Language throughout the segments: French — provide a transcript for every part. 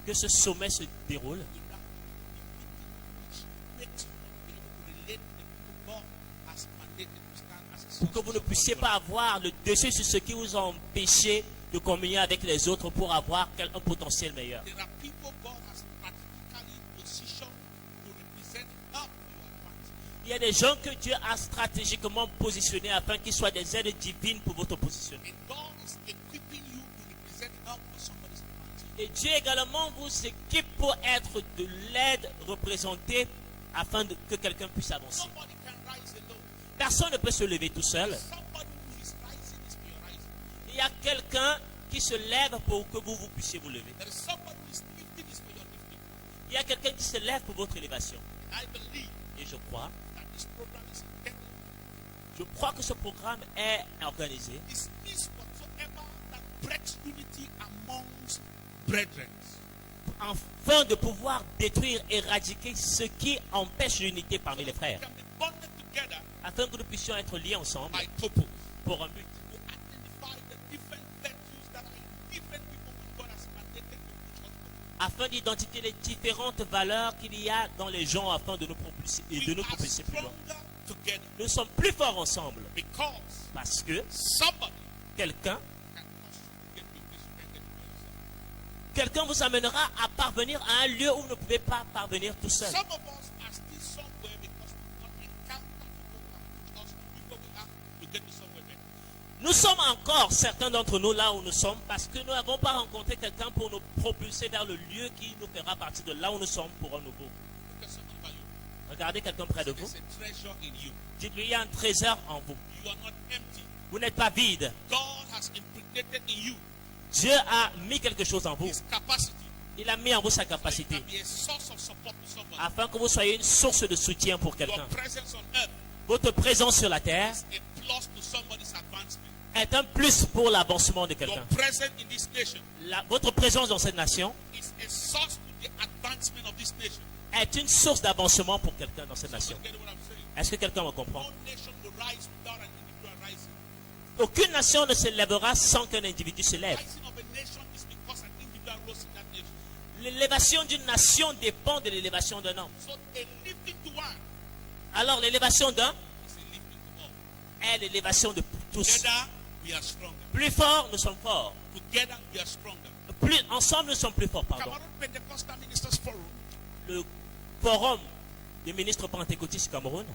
que ce sommet se déroule, pour que vous ne puissiez pas avoir le dessus sur ce qui vous a empêché de communier avec les autres pour avoir un potentiel meilleur. Il y a des gens que Dieu a stratégiquement positionnés afin qu'ils soient des aides divines pour votre positionnement. Et Dieu également vous équipe pour être de l'aide représentée afin que quelqu'un puisse avancer. Personne ne peut se lever tout seul. Il y a quelqu'un qui se lève pour que vous puissiez vous lever. Il y a quelqu'un qui se lève pour votre élévation. Et je crois que ce programme est organisé afin de pouvoir détruire, éradiquer ce qui empêche l'unité parmi les frères, afin que nous puissions être liés ensemble pour un but. Afin d'identifier les différentes valeurs qu'il y a dans les gens afin de nous propulser et de nous propulser plus loin. Nous sommes plus forts ensemble parce que quelqu'un vous amènera à parvenir à un lieu où vous ne pouvez pas parvenir tout seul. Nous sommes encore, certains d'entre nous, là où nous sommes, parce que nous n'avons pas rencontré quelqu'un pour nous propulser vers le lieu qui nous fera partir de là où nous sommes pour un nouveau. Regardez quelqu'un près de vous. Dites-lui, il y a un trésor en vous. Vous n'êtes pas vide. Dieu a mis quelque chose en vous. Il a mis en vous sa capacité afin que vous soyez une source de soutien pour quelqu'un. Votre présence sur la terre est un plus pour l'avancement de quelqu'un. Votre présence dans cette nation est une source d'avancement pour quelqu'un dans cette nation. Est-ce que quelqu'un me comprend? Aucune nation ne se lèvera sans qu'un individu se lève. L'élévation d'une nation dépend de l'élévation d'un homme. Alors l'élévation d'un est l'élévation de tous. Plus fort, nous sommes forts. Plus, ensemble, nous sommes plus forts. Pardon. Le forum des ministres pentecôtistes du Cameroun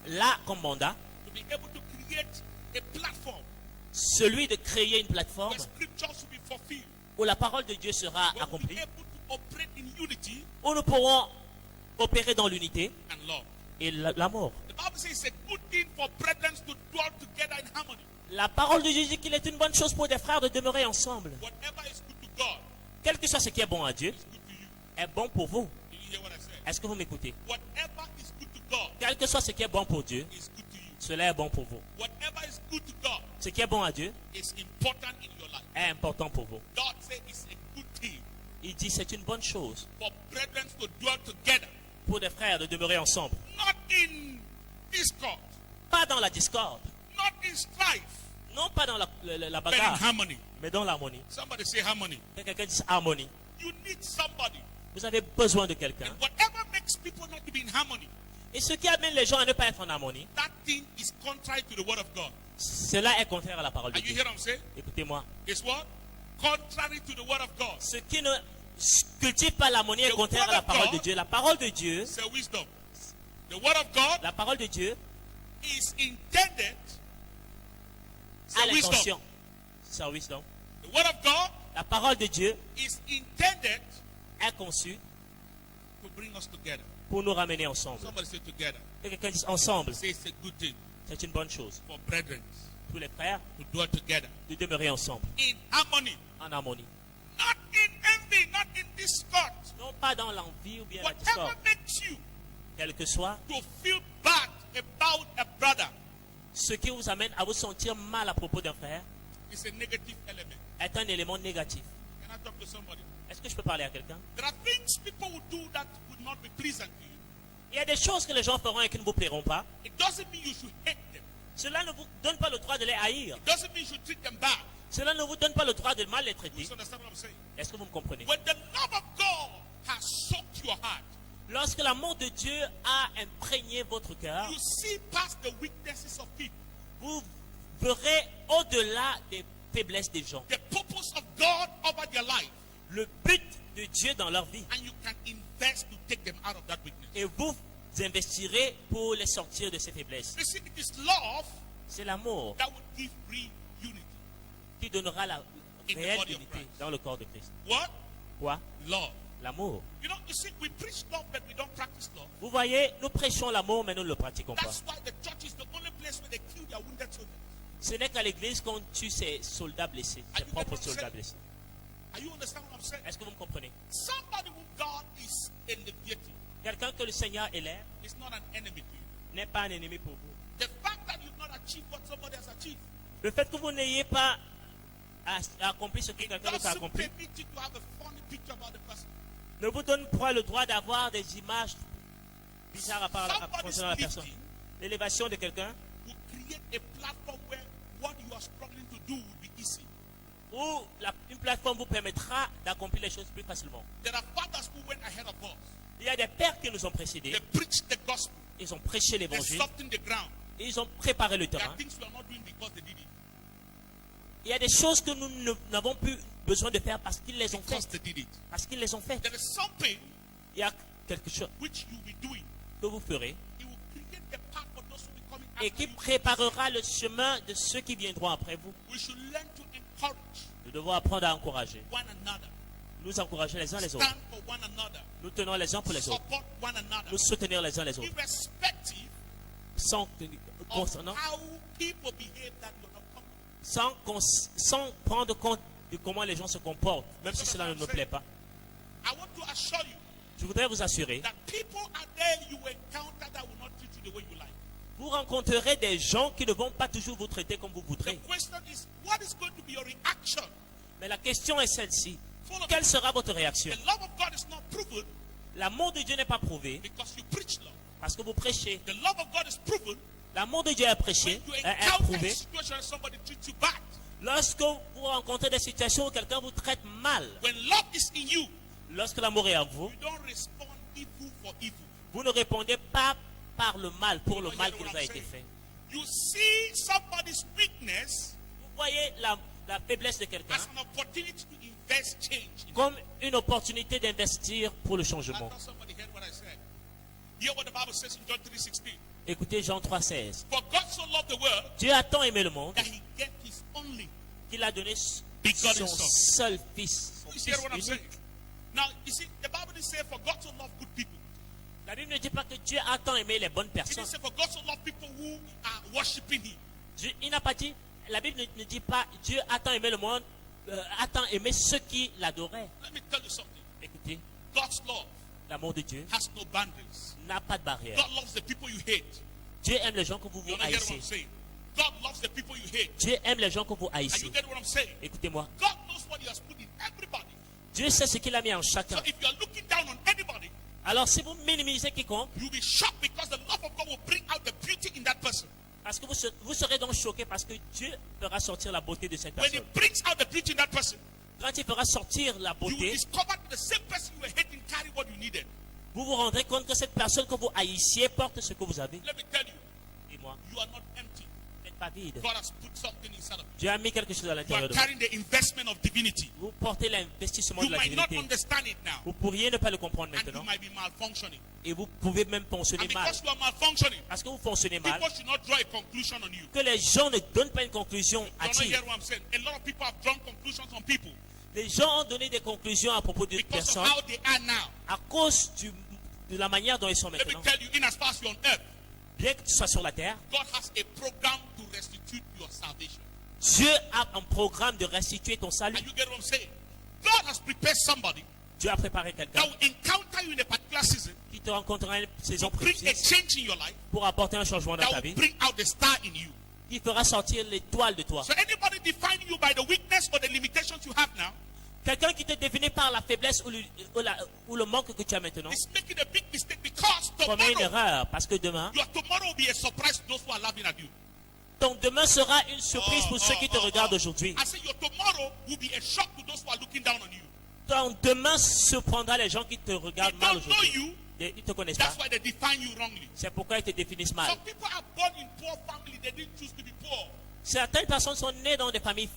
là comme mandat celui de créer une plateforme où la parole de Dieu sera accomplie, où nous pourrons opérer dans l'unité et l'amour. La parole de Dieu dit qu'il est une bonne chose pour des frères de demeurer ensemble. Quel que soit ce qui est bon à Dieu, est bon pour vous. Est-ce que vous m'écoutez? Quel que soit ce qui est bon pour Dieu, cela est bon pour vous. Ce qui est bon à Dieu est important pour vous. Il dit c'est une bonne chose pour des frères de demeurer ensemble. Pas dans la discorde. Non pas dans la bagarre, mais dans l'harmonie. Quelqu'un dit harmonie. Vous avez besoin de quelqu'un. Et ce qui amène les gens à ne pas être en harmonie, cela est contraire à la parole de Dieu. Écoutez-moi. Ce qui ne cultive pas l'harmonie est contraire à la parole de Dieu. La parole de Dieu, la parole de Dieu a l'intention. C'est wisdom. La parole de Dieu est conçue pour nous ramener ensemble. Et quelqu'un dit ensemble. C'est une bonne chose. Tous les frères de demeurer ensemble. En harmonie. Non pas dans l'envie ou bien la discorde. Quel que soit ce qui vous amène à vous sentir mal à propos d'un frère est un élément négatif. Est-ce que je peux parler à quelqu'un? Il y a des choses que les gens feront et qui ne vous plairont pas. Cela ne vous donne pas le droit de mal les traiter. You understand what I'm saying? Est-ce que vous me comprenez? When the love of God has soaked your heart, Lorsque l'amour de Dieu a imprégné votre cœur, you see past the weaknesses of people. vous verrez au-delà des faiblesses des gens. The purpose of God over their life. Le but de Dieu dans leur vie. And you can invest to take them out of that weakness. Et vous investirez pour les sortir de ces faiblesses. You see, it is love C'est l'amour that will give real unity. qui donnera la réelle body of unité Christ. dans le corps de Christ. What? Quoi? Love. L'amour. You see, we preach love, but we don't practice love. Vous voyez, nous prêchons l'amour, mais nous ne le pratiquons pas. That's why the church is the only place where they kill their wounded soldiers. Ce n'est qu'à l'église qu'on tue ses soldats blessés, ses propres soldats blessés. Are you understand what I'm saying? Est-ce que vous me comprenez? Somebody whom God is elevating Quelqu'un que le Seigneur élève is not an enemy to you. n'est pas un ennemi pour vous. The fact that you've not achieved what somebody has achieved Le fait que vous n'ayez pas accompli ce que quelqu'un d'autre a doesn't accompli permit you to have a funny picture about the person. ne vous donne pas le droit d'avoir des images bizarres concernant la personne. L'élévation de quelqu'un Will create a platform where what you are struggling to do will be easy. ou une plateforme vous permettra d'accomplir les choses plus facilement. There are fathers who went ahead of us. Il y a des pères qui nous ont précédés. They preached the gospel. Ils ont prêché They l'évangile. softened the ground. Et ils ont préparé le There terrain. are things we are not doing because they did it. Il y a des choses que nous n'avons plus besoin de faire parce qu'ils les ont Because faites. they did it. Parce qu'ils les ont faites. There is something Il y a quelque chose which you'll be doing. que vous ferez It will create a path for those who will be coming et after qui you. préparera le chemin de ceux qui viendront après vous. We should learn to encourage Nous devons apprendre à encourager. one another. Nous encourager les uns les autres. Stand for one another. Nous tenons les uns pour les autres. Support one another. Nous soutenir les uns les autres. Irrespective Sans, of concernant, how people behave that you're not coming. sans prendre compte de comment les gens se comportent, même si cela ne me plaît pas. I want to assure you Je voudrais vous assurer, that people are there you encounter that will not treat you the way you like. vous rencontrerez des gens qui ne vont pas toujours vous traiter comme vous The voudrez. question is, what is going to be your reaction? Mais la question est celle-ci. Follow Quelle me. sera votre réaction? The love of God is not proven L'amour de Dieu n'est pas prouvé because you preach love. parce que vous prêchez. The love of God is proven L'amour de Dieu est prêché, when you est encounter a prouvé situation and somebody treats you bad. lorsque vous rencontrez des situations où quelqu'un vous traite mal. When love is in you, Lorsque l'amour est en vous, you don't respond evil for evil. vous ne répondez pas par le mal pour le You mal know qui what vous a I'm été saying? fait. You see somebody's weakness Vous voyez la faiblesse de quelqu'un as an opportunity to invest change. comme une opportunité d'investir pour le I changement. thought somebody heard what I said. Hear what the Bible says in John 3:16. Écoutez Jean 3,16. For God so loved the world Dieu a tant aimé le monde that he gave his only. qu'il a donné Begotten son son. seul fils, son You fils hear what I'm saying? unique. Now, you see, the Bible didn't say for God to love good people. La Bible ne dit pas que Dieu a tant aimé les bonnes It personnes. didn't say for God to love people who are worshiping him. Il n'a pas dit, la Bible ne dit pas Dieu a tant aimé le monde, a tant aimé ceux qui l'adoraient. Let me tell you something. Écoutez, God's love l'amour de Dieu has no boundaries. n'a pas de barrière. God loves the people you hate. Dieu aime les gens que vous You vous don't hear what I'm haïssez. saying? God loves the people you hate. Dieu aime les gens que vous And you haïssez. get what I'm saying? Écoutez-moi, God knows what he has put in everybody. Dieu sait ce qu'il a mis en So chacun. if you are looking down on anybody, Alors si vous minimisez quiconque, you'll be shocked because the love of God will bring out the beauty in that person. parce que vous serez donc choqué parce que Dieu fera sortir la beauté de cette When he personne. brings out the beauty in that person, Quand il fera sortir la you will beauté, discover that the same person you were hating carried what you needed. vous vous rendrez compte que cette personne que vous haïssiez porte ce que vous avez. Let me tell you, Dis-moi, you are not empty. vous n'êtes pas vide. God has put something inside of you. Dieu a mis quelque chose à You are l'intérieur de vous. carrying the investment of divinity. Vous portez l'investissement You de la might not divinité. understand it now, Vous pourriez ne pas le comprendre and you maintenant. might be malfunctioning. Et vous pouvez même fonctionner And mal. because you are malfunctioning, Parce que vous fonctionnez mal. people should not draw a conclusion on you. Que les gens ne donnent pas une conclusion You don't hâtive. hear what I'm saying? A lot of people have drawn conclusions on people Les gens ont donné des conclusions à propos de because of personnes how they are now. à cause de la manière dont ils sont Let me maintenant. tell you, in as far as you're on earth, Bien que tu sois sur la terre, God has a program to restitute your salvation. Dieu a un programme de restituer ton salut. And you get what I'm saying? God has prepared somebody Dieu a préparé quelqu'un that will encounter you in a particular season, qui te rencontrera une saison bring a précise change in your life, pour apporter un changement dans that ta will vie, bring out the star in you. qui fera sortir l'étoile de toi. So anybody defining you by the weakness or the limitations you have now Quelqu'un qui te définit par la faiblesse ou le manque que tu as maintenant is making a big mistake because commet une tomorrow, erreur parce que demain, your tomorrow will be a surprise to those who are laughing at you. Ton demain sera une surprise pour ceux qui te regardent aujourd'hui. I say your tomorrow will be a shock to those who are looking down on you. Ton demain surprendra les gens qui te regardent They mal don't know aujourd'hui. you. Ils ne te connaissent pas. That's why they define you wrongly. C'est pourquoi ils te définissent mal. Some people are born in poor family. They didn't choose to be poor. Certaines personnes sont nées dans des familles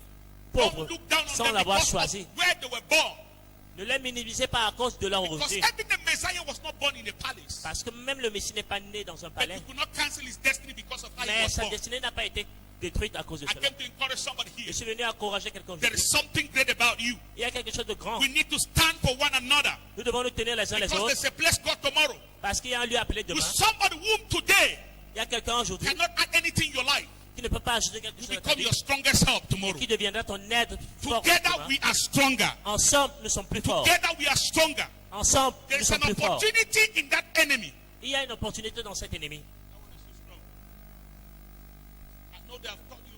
Don't pauvres look down on sans them l'avoir because choisi. of where they were born. Ne les minimisez pas à cause de leur Because origine. even the Messiah was not born in a palace. Parce que même le Messie n'est pas né dans un But palais. you could not cancel his destiny because of how he Mais was sa born. destinée n'a pas été détruite à cause de I cela. came to encourage somebody Je here. suis venu encourager quelqu'un There aujourd'hui. is something great about you. Il y a quelque chose de grand. We need to stand for one another. Nous devons nous tenir les uns les Because autres there's a place called tomorrow. parce qu'il y a un lieu appelé With demain. somebody whom today Il y a quelqu'un aujourd'hui cannot add anything in your life. qui ne peut pas ajouter quelque You chose à ta become vie, your strongest help tomorrow. qui deviendra ton aide forte. Together demain. we are stronger. Ensemble, nous sommes plus forts. Together we are stronger. Ensemble, There nous is sommes an plus forts. opportunity in that enemy. Il y a une opportunité dans cet ennemi. I know they have taught you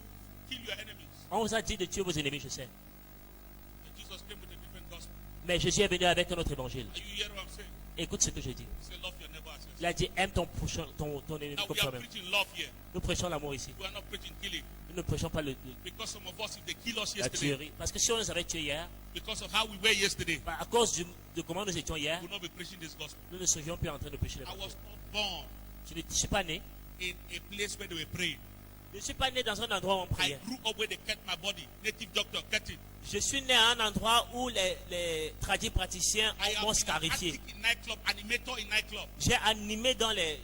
kill your enemies. On vous a dit de tuer vos ennemis, je sais. And Jesus came with a different gospel. Mais Jésus est venu avec un autre évangile. Are you hearing what I'm saying? Écoute ce que je dis. Say love your neighbor as yourself. Il a dit aime ton prochain, ton ennemi Now comme we are toi-même. preaching love here. Nous prêchons l'amour ici. We are not preaching killing. Nous ne prêchons pas Because some of us, if they kill us la yesterday, tuerie. Parce que si on nous avait tués hier, because of how we were yesterday, à cause de comment nous étions hier, we will not be preaching this gospel. nous ne serions plus en train de prêcher I l'évangile. was not born Je ne suis pas né. in a place where they were praying. Je ne suis pas né dans un endroit où on I priait. grew up where they kept my body. Native doctor kept it. Je suis né à un endroit où les tradis praticiens I am m'ont an scarifié. addict in nightclub, animator in nightclub. J'ai animé dans les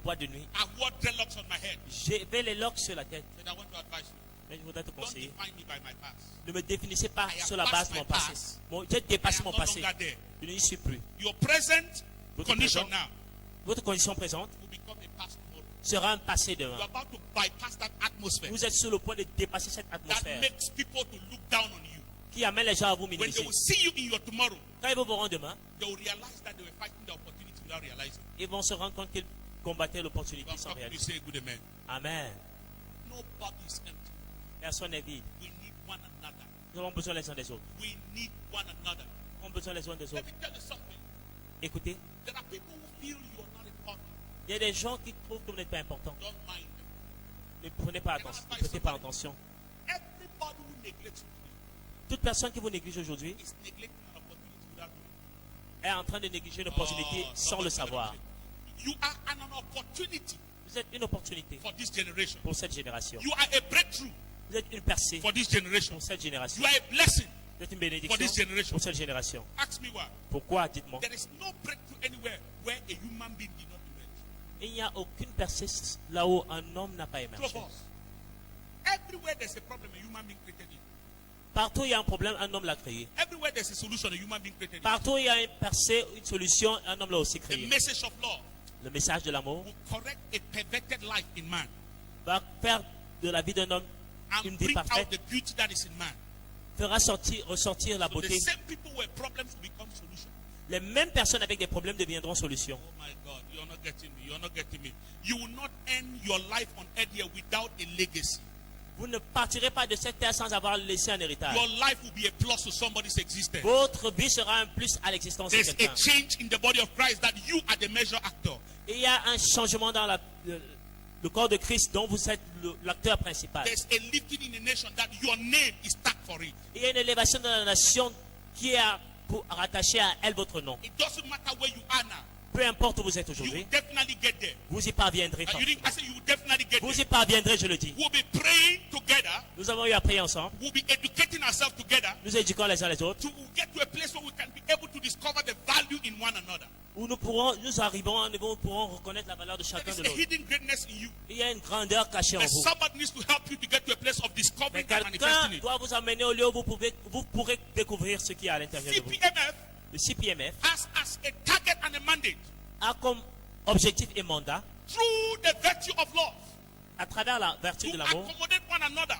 boîtes de nuit. I wore dreadlocks on my head. J'avais les locks sur la tête. And I want to advise you. Mais je voudrais te Don't conseiller. define me by my past. Ne me définissez pas I have sur la base passed de my mon passé. past. J'ai I dépassé am mon no passé. longer there. Je n'y suis plus. Your present Votre condition présent, now votre condition présente will become a past tomorrow. sera un passé You demain. are about to bypass that atmosphere Vous êtes sur le point de dépasser cette that atmosphère makes people to look down on you. qui amène les gens à vous When they minimiser. will see you in your tomorrow, Quand ils vous verront demain, they will realize that they were fighting the opportunity without realizing. ils vont se rendre compte qu'ils combattaient l'opportunité But sans how can you réaliser. say good amen? Amen. Nobody is empty. Personne n'est vide. We need one another. Nous avons besoin les uns des autres. We need one another. Nous avons besoin les uns des Let autres. me tell you something. Écoutez, There are people who feel you are not important. il y a des gens qui trouvent que vous n'êtes pas important. Don't mind them. Ne prenez pas attention. Ne prêtez pas attention. Everybody who neglects you today Toute personne qui vous néglige aujourd'hui is neglecting an opportunity without knowing. est en train de négliger une opportunité Oh, sans le savoir. You are an opportunity Vous êtes une opportunité for this generation. pour cette génération. You are a breakthrough Vous êtes une percée for this generation. pour cette génération. You are a blessing. Vous êtes une For bénédiction this generation. pour cette génération. Ask me why. Pourquoi, dites-moi? There is no breakthrough anywhere where a human being did not emerge. Il n'y a aucune percée là où un homme n'a pas Two émergé. of us. Everywhere there's a problem, a human being created it. Partout où il y a un problème, un homme l'a créé. Everywhere there's a solution, a human being created it. Partout où il y a une percée, une solution, un homme l'a aussi The créé. message of love Le message de l'amour will correct a perverted life in man va faire de la vie d'un homme une and vie bring out parfaite, the beauty that is in man. fera ressortir la So the beauté. same people where problems will become solutions. Les mêmes personnes avec des problèmes deviendront solutions. Oh my God, you're not getting me. You're not getting me. You will not end your life on earth here without a legacy. Vous ne partirez pas de cette terre sans avoir laissé un héritage. Your life will be a plus to somebody's existence. Votre vie sera un plus à l'existence de There's a quelqu'un. change in the body of Christ that you are the measure actor. Il y a un changement dans le corps de Christ dont vous êtes l'acteur principal. There's a lifting in the nation that your name is tagged for it. Il y a une élévation dans la nation qui est rattachée à elle votre nom. It doesn't matter where you are now. Peu importe où vous êtes You will aujourd'hui, definitely get there. vous y parviendrez. You think I say you will definitely get Vous there. y parviendrez, je le dis. We'll be praying together. Nous avons eu à prier ensemble. We'll be educating ourselves together Nous éduquons les uns les autres. to get to a place where we can be able to discover the value in one another. Où nous arrivons à un niveau où nous pourrons reconnaître la valeur de There chacun is de a l'autre. hidden greatness in you. Il y a une grandeur cachée en And vous. somebody needs to help you to get to a place of Mais discovering and quelqu'un manifesting it. doit vous amener au lieu où vous pourrez découvrir ce qui est à l'intérieur de vous. CPMF Le CPMF has as a target and a mandate a comme objectif et mandat, through the virtue of love à travers la vertu to de l'amour, accommodate one another,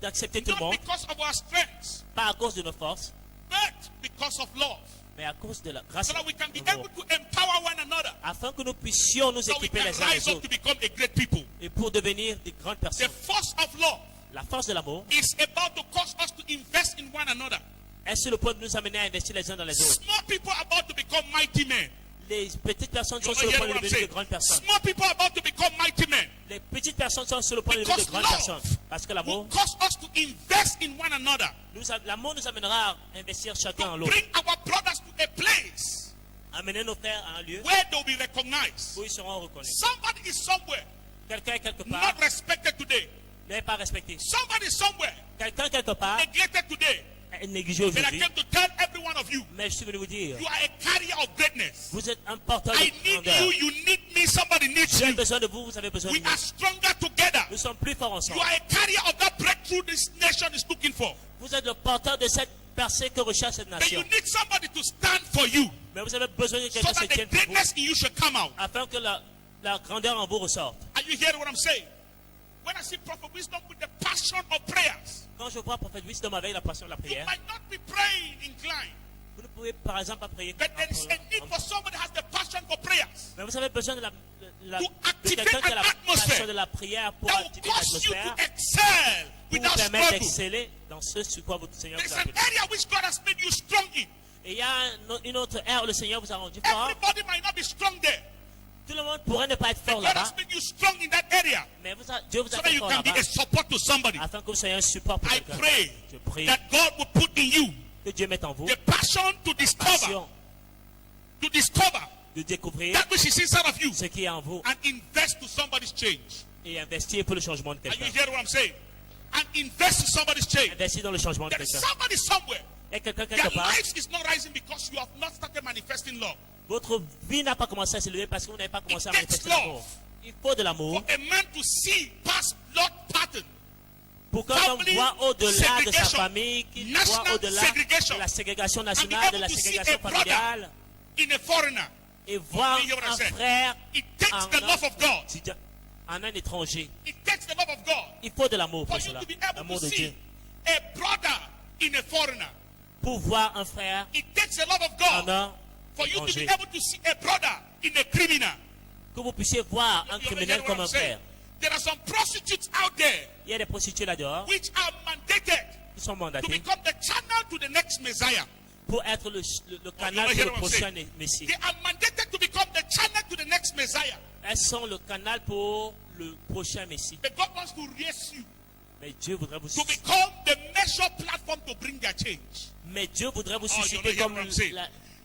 d'accepter tout le not monde, because of our strengths, pas à cause de nos forces, but because of love, mais à cause de la grâce so that we can be de l'amour. able to empower one another, Afin que nous puissions nous so we équiper can les uns rise les up to autres become a great people. et pour devenir des grandes The personnes. force of love La force de l'amour is about to cause us to invest in one another. est sur le point de nous amener à investir les uns dans les autres. Small people are about to become mighty men. Les petites personnes sont You're sur not le point hearing de what I'm devenir de saying. grandes personnes. Small people are about to become mighty men. Les petites personnes sont sur le point de devenir de Because grandes personnes. love Parce que will l'amour, cause us to invest in one another. l'amour nous amènera à investir chacun en To l'autre. bring our brothers to a place Amener nos frères à un lieu where they'll be recognized. où ils seront reconnus. Somebody is somewhere Quelqu'un quelque not part respected today. n'est pas respecté. Somebody is somewhere Quelqu'un quelque part neglected today. est négligé But I aujourd'hui. came to tell every one of you, Mais je suis venu vous dire, you are a carrier of greatness. vous êtes un porteur I de need grandeur. you need me, somebody needs J'ai you. besoin de vous, vous avez besoin de We nous. are stronger together. Nous sommes plus forts You ensemble. are a carrier of that breakthrough this nation is looking for. Vous êtes le porteur de cette percée que recherche cette But you nation. need somebody to stand for you Mais vous avez besoin de so quelqu'un qui se that the tienne pour vous, greatness in you should come out. afin que la grandeur en vous ressorte. Are you hearing what I'm saying? When I see Prophet Wisdom with the passion of prayers, Quand je vois Prophète Wisdom avec la passion de la you prière, might not be praying inclined, vous ne pouvez par exemple pas prier. but there is a need for somebody who has the passion for prayers Mais vous avez besoin de to de activate quelqu'un qui a an la atmosphere passion de la prière pour that will activer cause you l'atmosphère, to excel pour vous without permettre struggle. d'exceller dans ce sur quoi votre Seigneur There's vous a an appelé. area which God has made you strong in. Et il y a une autre ère où le Seigneur vous a rendu fort. Everybody might not be strong there, Tout le monde pourrait ne pas être but fort God has là-bas, made you strong in that area mais Dieu vous so a that fait you fort can be là-bas, a support to somebody. afin que vous soyez un support pour I quelqu'un. pray Je prie that God will put in you que Dieu mette en vous the passion to discover passion de découvrir that which is inside of you ce qui est en vous and invest to somebody's change. et investir pour le changement de Are you quelqu'un. hearing what I'm saying? And invest to somebody's change. Investir dans le changement de There is quelqu'un. somebody somewhere. Et quelqu'un Their quelque part, lives is not rising because you have not started manifesting love. votre vie n'a pas commencé à s'élever parce que vous n'avez pas commencé à It takes manifester l'amour. love. Il faut de l'amour For a man to see past blood pattern, pour qu'un homme family voit au-delà de sa segregation, famille, qu'il national voit au-delà segregation, de la ségrégation and be nationale, de able la to see ségrégation a brother familiale, in a foreigner. et voir You hear what I un said? frère It takes the love of God. en un étranger. It takes the love of God Il faut de l'amour for pour you cela, to be able l'amour to de Dieu. see a brother in a foreigner. Pour voir un frère It takes the love of en God un for you to be étranger. able to see a brother in a criminal. Que vous puissiez voir un You hear criminel what comme I'm un saying? frère. There are some prostitutes out there Il y a des prostituées là dehors which are mandated qui sont to mandatées become the channel to the next Messiah. pour être le canal you pour hear le what I'm prochain saying? Messie. They are mandated to become the channel to the next Messiah. Elles sont le canal pour le prochain Messie. But God wants to raise you Mais Dieu voudrait vous to susciter. become the measure platform to bring their change. Mais Dieu voudrait vous you're susciter not comme hearing what I'm saying.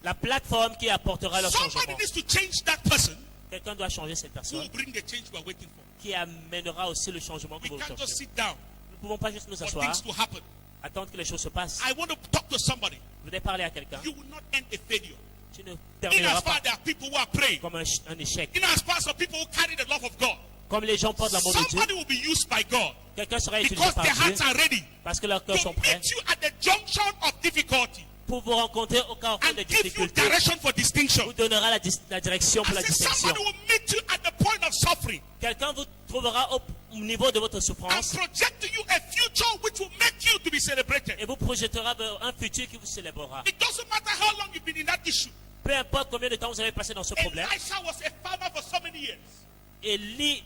la plateforme qui apportera le Somebody changement. needs to change that person Quelqu'un doit changer cette who personne will bring the change we are waiting for. qui amènera aussi le changement que We vous can't just recherchez. sit down Nous ne pouvons pas juste nous for asseoir, things to happen. attendre que les choses se passent. I want to talk to somebody. Vous devez parler à quelqu'un. You will not end a failure. Tu ne In termineras as far pas there are people who are praying, comme un échec. in as far as some people who carry the love of God, Comme les gens portent l'amour de Dieu, somebody will be used by God quelqu'un sera utilisé because par their Dieu hearts are ready parce que leurs cœurs to sont prêts meet you at the junction of difficulty pour vous rencontrer au carrefour and des give you difficultés. direction for distinction. Vous donnera la direction pour la I say distinction. somebody will meet you at the point of suffering Quelqu'un vous trouvera au niveau de votre and souffrance project to you a future which will make you to be celebrated. et vous projettera vers un futur qui vous célébrera. It doesn't matter how long you've been in that issue. Peu importe combien de temps vous avez passé dans ce problème. Elisha was a farmer for so many years.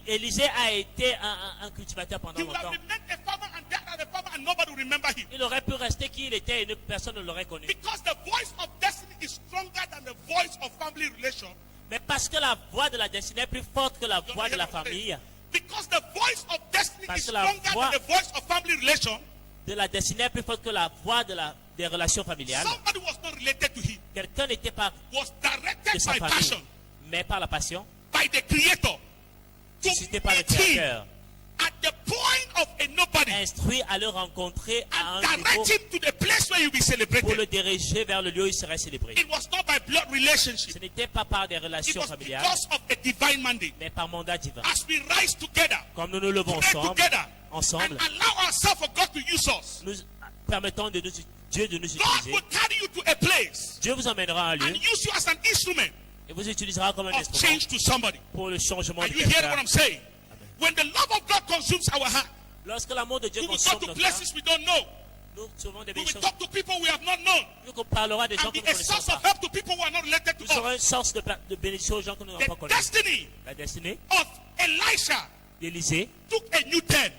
Élisée a été un cultivateur pendant He would have longtemps. remained a farmer and died as a farmer and nobody will remember him. Il aurait pu rester qui il était et personne ne l'aurait connu. Because the voice of destiny is stronger than the voice of family relation. Mais parce que la voix de la destinée est plus forte que la voix de la famille, Because the voice of destiny Parce is que la stronger voix- than the voice of family relation. de la destinée est plus forte que la voix des relations familiales. Somebody was not related to him. Quelqu'un n'était pas Was de directed sa by famille, passion, mais par la passion, by the Creator, to suscité par le meet him Créateur, at the point of a nobody instruit à le rencontrer à and un niveau direct him to the place where you'll be pour le celebrated. diriger vers le lieu où il serait célébré. It was not by blood relationship. Ce n'était pas par des It relations was familiales, because of a divine mandate. mais par mandat divin. As we rise together, Comme nous nous levons pray ensemble, together, ensemble, and allow ourselves for God to use us, nous permettons Dieu de nous God utiliser. will carry you to a place Dieu vous emmènera à un lieu and use you as an instrument et vous utilisera comme un of instrument change to somebody. pour le changement Are de you hearing what quelqu'un. I'm saying? When the love of God consumes our heart, Lorsque l'amour de Dieu we will go consomme to notre cœur, places we don't know. nous trouvons des We will choses. talk to people we have not known Nous parlera des gens and que be nous a ne connaissons source of pas. help to people who are not related to Nous serons us. une source de bénédiction aux gens que nous n'avons pas The connus. destiny La destinée of Elisha d'Élysée took a new turn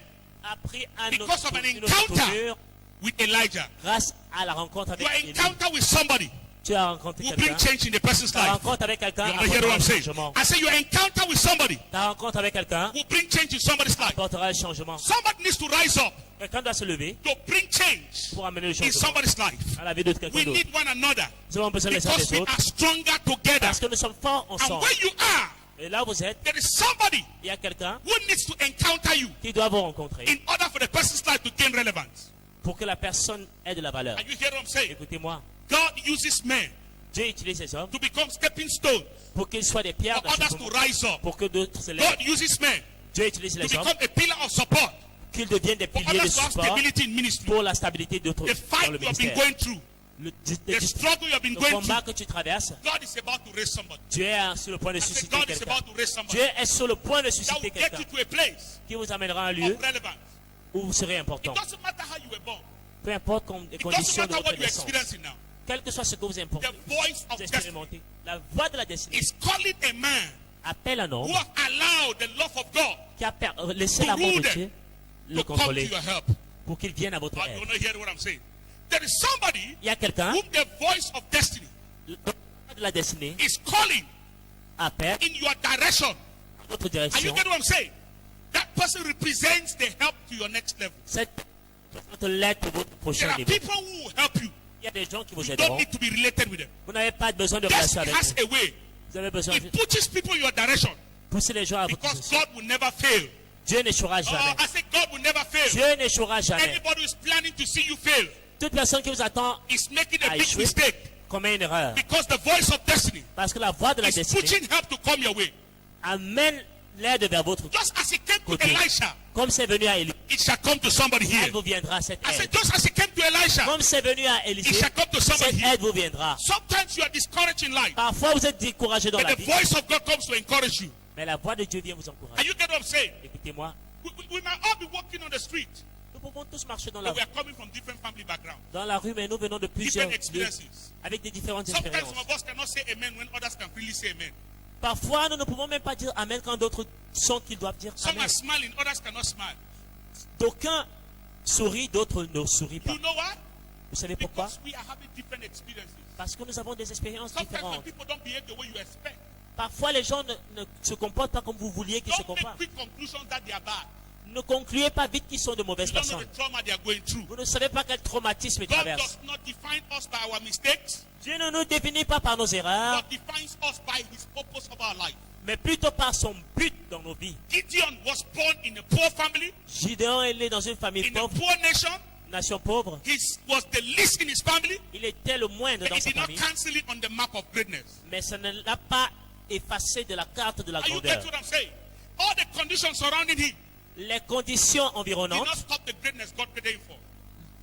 a pris un because autre, of an une autre encounter tournure with Elijah. grâce à la rencontre avec Your Élie. encounter with somebody Tu as rencontré will bring quelqu'un. change in the person's Ta life. rencontre avec quelqu'un You understand what apportera I'm le saying? changement. I say your encounter with somebody Ta rencontre avec quelqu'un will bring change in somebody's life. apportera le changement. Somebody needs to rise up Quelqu'un doit se lever to bring change pour amener le in changement somebody's life. à la vie de quelqu'un We d'autre. need one another Nous avons besoin les uns because des we autres are stronger together. parce que nous sommes forts And ensemble. where you are, Et là où vous êtes, there is somebody il y a quelqu'un who needs to encounter you qui doit vous rencontrer in order for the person's life to gain relevance. pour que la personne ait de la valeur. Are you hear what I'm saying? Écoutez-moi, God uses men Dieu utilise ces hommes to become stepping stones pour qu'ils soient des pierres for others to d'achoppement, rise up. pour que d'autres se lèvent. God uses men Dieu utilise to les hommes become a pillar of support qu'ils deviennent des for piliers de others to have support stability in ministry. pour la stabilité d'autres The dans fight le you have been ministère. going through, Le, the struggle you have been le going combat through, que tu traverses, God is about to raise somebody. Dieu est sur le point de I said, susciter God is quelqu'un. about to raise somebody Dieu est sur le point de that susciter will get quelqu'un you to a place qui vous amènera à un lieu of relevance. où vous serez It important. doesn't matter how you were born. Peu importe les It doesn't conditions de matter votre what you're naissance. experiencing now. Quel que soit ce que vous The importez, voice of vous destiny expérimentez. La voix de la destinée is calling a man appelle un homme who have allowed the love of God qui a laissé l'amour de Dieu le to come to contrôler your help. pour qu'il vienne à votre You aide. want to hear what I'm saying? There is somebody Il y a quelqu'un, whom the voice of destiny la voix de la destinée is calling appelle in your direction. dans votre Are you direction. getting what I'm saying? That person represents the help to your next level. Cette personne l'aide pour votre There prochain are niveau. people who will help you. Il y a des gens qui vous You don't aideront. need to be related with them. Vous n'avez pas besoin de relation Destiny avec has eux. a way. Vous avez besoin It de pushes people in your direction pousser les gens à votre because direction. God will never fail. Dieu n'échouera Oh, jamais. I say God will never fail. Dieu n'échouera jamais. Anybody who is planning to see you fail Toute personne qui vous attend is making a à big échouer mistake commet une erreur. because the voice of destiny Parce que la voix de la is destinée pushing help to come your way. amène l'aide vers votre Just as it came to côté. Elisha, Comme c'est venu à Élie, it shall come to somebody here. elle vous viendra cette I said, aide. just as it came to Elisha, Comme c'est venu à it Élisée, shall come to somebody cette here. aide vous viendra. Sometimes you are discouraged in life, Parfois vous êtes découragé dans but la the vie, voice of God comes to encourage you. mais la voix de Dieu vient vous Are encourager. you getting what I'm saying? Écoutez-moi, We might all be walking on the street, nous pouvons tous marcher dans la but we rue, are coming from different family backgrounds, mais nous venons de plusieurs different lieux, experiences. avec des différentes Sometimes expériences. some of us cannot say amen when others can freely say amen. Parfois, nous ne pouvons même pas dire Amen quand d'autres sont qu'ils doivent dire Some Amen. are smiling, others cannot smile. D'aucuns sourient, d'autres ne sourient pas. You know why? Vous savez pourquoi? Because we are having different experiences. Parce que nous avons des expériences Sometimes when différentes. people don't behave the way you expect, Parfois, les gens ne se comportent pas comme vous vouliez qu'ils se don't make comportent. quick conclusions that they are bad. Ne concluez pas vite qu'ils sont de mauvaises You don't know personnes. the trauma they are going through. Vous ne savez pas quel traumatisme ils God traversent. does not define us by our mistakes, Dieu ne nous définit pas par nos erreurs, but defines us by His purpose of our life. mais plutôt par son but dans nos vies. Gideon was born in a poor family, Gideon est né dans une famille in a pauvre, poor nation. nation pauvre. He was the least in his family, Il était le moindre and dans he sa did not famille, cancel it on the map of greatness. mais ça ne l'a pas effacé de la carte de la Are you grandeur. getting what I'm saying? All the conditions surrounding him Les conditions did not environnantes stop the greatness God created him for.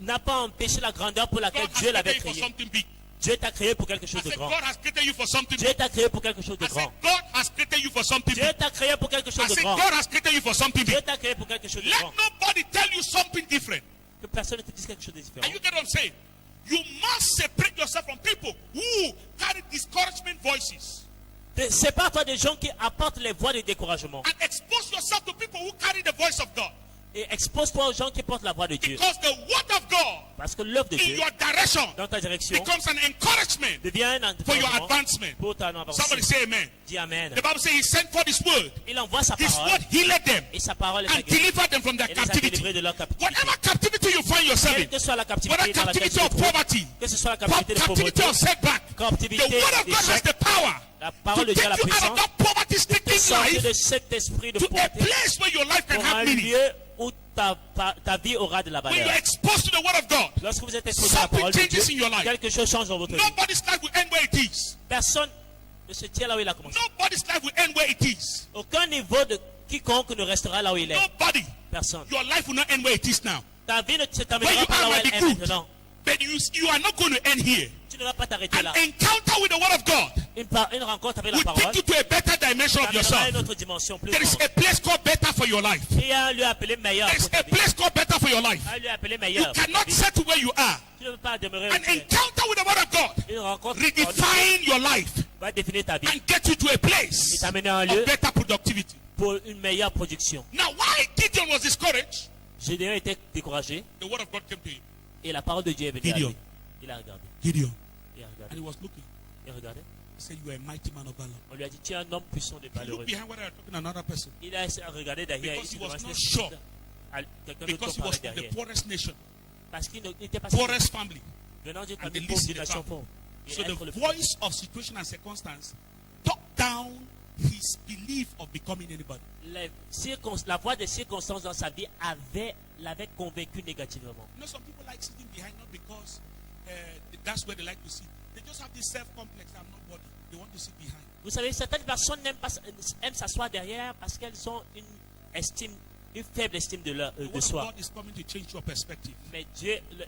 n'ont pas empêché la grandeur pour laquelle God has Dieu l'avait created you for créé. something big. Dieu t'a créé pour quelque I chose de said, grand. God has created you for something Dieu big. t'a créé pour quelque chose de I said, grand. God has created you for something Dieu big. t'a créé pour quelque I chose de said, grand. God has created you for something Dieu big. t'a créé pour quelque chose de Let grand. nobody tell you something different. Que personne ne te dise quelque chose de Are différent. you getting what I'm saying? You must separate yourself from people who carry discouragement voices Sépare-toi des gens qui apportent les voix de découragement. and expose yourself to people who carry the voice of God. Et expose-toi aux gens qui portent la voix de Dieu. Because the word of God Parce que l'œuvre de in Dieu, your direction dans ta direction, becomes an encouragement devient un for your encouragement advancement. pour ton avancée. Somebody say amen. Dis Amen. The Bible says He sent forth His word. Il envoie sa His parole word healed them et sa parole les a and guéris. delivered them from their Et les a captivity. délivrés de leur captivité. Whatever captivity you find yourself Quelle in, que soit la captivité whether dans laquelle captivity tu te of trouves, poverty, que ce soit la captivité de captivity pauvreté, of setback, the captivité word of God has d'échec, the power la to parole de take Dieu a la you out of puissance that poverty de stricken sortir life de cet esprit de to a pauvreté place where your life can pour un have meaning. lieu où ta vie aura de la When you're valeur. exposed to the word of God, Lorsque vous êtes exposé à la parole de something changes in Dieu, your life. quelque chose change dans votre vie. Nobody's life will end where it is. Personne ne se tient là où il a commencé. Nobody's life will end where it is. Aucun niveau de quiconque ne restera là où il est. Nobody. Personne. Your life will not end where it is now. Ta vie ne se Where terminera you pas là are où might elle be est good, maintenant. but you are not going to end here. Tu ne vas pas t'arrêter An là. encounter with the word of God Une rencontre avec la will parole take you to a better dimension of t'amènera à yourself. une autre dimension plus There is grande. a place called better for your life. Il y a un lieu appelé meilleur There is pour ta a vie. place called better for your life. Un lieu appelé You meilleur pour ta cannot vie. settle where you are. Tu ne peux pas demeurer où An tu es. encounter with the word of God Une rencontre avec la parole de Dieu redefine your life va définir ta vie and get you to a et place t'amener à un of lieu better productivity. pour une meilleure production. Now, why Gideon was discouraged, Gédéon était découragé the word of God came to him. et la parole de Dieu est venue à Gideon. lui. Il a regardé. Gideon, Et And regardez. he was looking. Et regardez. He said, you are a mighty man of valor. On lui a dit, tu es un homme puissant de He looked valeureux. behind where they were talking to another person. Il a regardé derrière. Because Il he was s'est not resté sure. à quelqu'un d'autre Because he parlait was from the derrière. poorest nation, Parce qu'il n'était pas sûr. poorest family. Venant d'une And famille the pauvre, least d'une in the nation family. pauvre. Et So être the le voice of situation and circumstance talked down his belief of becoming anybody. La voix des circonstances dans sa vie l'avait convaincu négativement. You know, some people like sitting behind not because that's where they like to sit. They just have this self-complex. I'm nobody. They want to sit behind. Vous savez, certaines personnes aiment s'asseoir derrière parce qu'elles ont une faible estime The de word of soi. God is coming to change your perspective. Mais